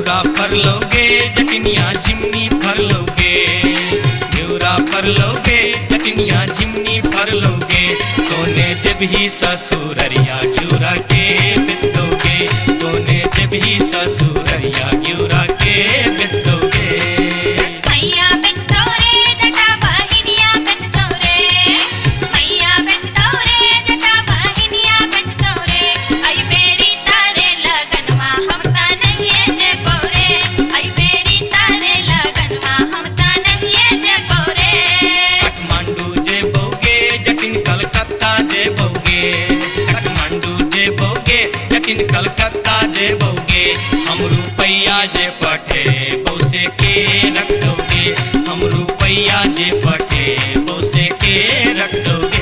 घेवरा फर लोगे जटनिया जिमनी फर लोगे, घेवरा फर लोगे जटनिया जिमनी फर लोगे। तोने जब ही ससुररिया घेवरा के बेच दोगे, तोने जब ही ससुररिया घेवरा के बेच दोगे। कलकत्ता जे बोगे हम रुपैया जे पठे बौसे के रख दोगे, हम रुपैया जे पठे बौसे के रख दोगे।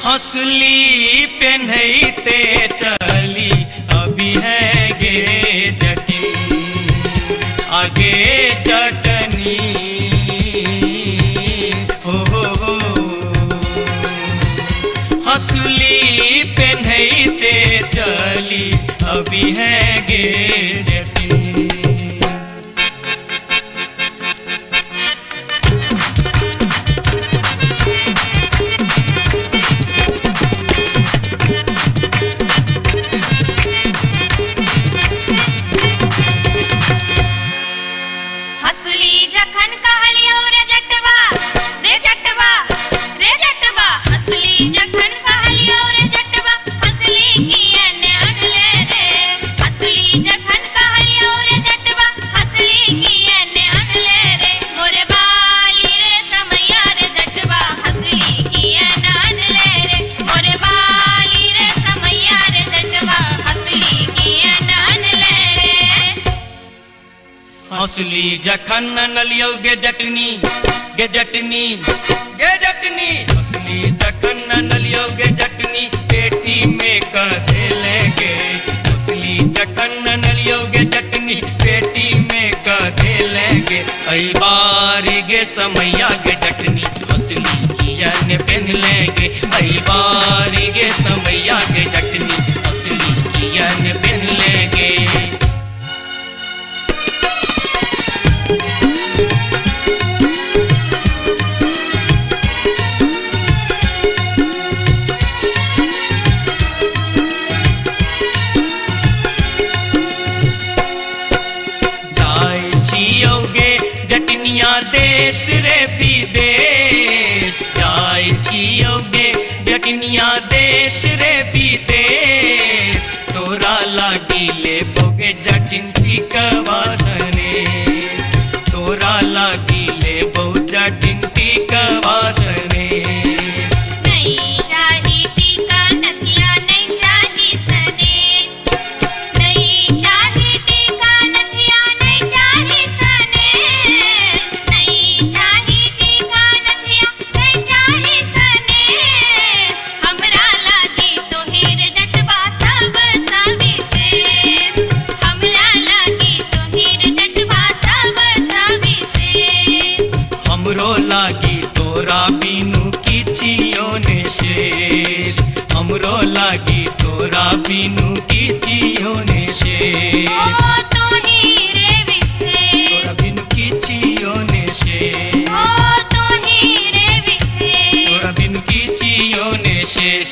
हंसली पेन्हते चली अभी है गे जटिन, आगे जटनी हो। हंसली पेन्हते चली अभी है गे जटिन। हंसली जखन नलियो गे जटनी गे जटनी गे जटनी, हंसली जखन नलियो गे जटनी पेटी में कधे लेंगे। हंसली जखन नलियो गे जटनी पेटी में कधे लेंगे। कई बार गे समैया गे जटनी हंसली किया ने पहन लेंगे। कई बार गे समैया गे जटनी हंसली किया ने पहन लेंगे। देश रे विदेश जाय छियोगे जटनिया देश रे विदेश। तोरा लागिले बोगे जटिन टिकवा सनेश, तोरा लागिले बो जटिन टिकवा सनेश। हमरा लागी तो हेर जटवा सब बिनु किछियो ने शेष तोरा बिनु किछियो ने शेष तोरा बिनु किछियो ने शेष।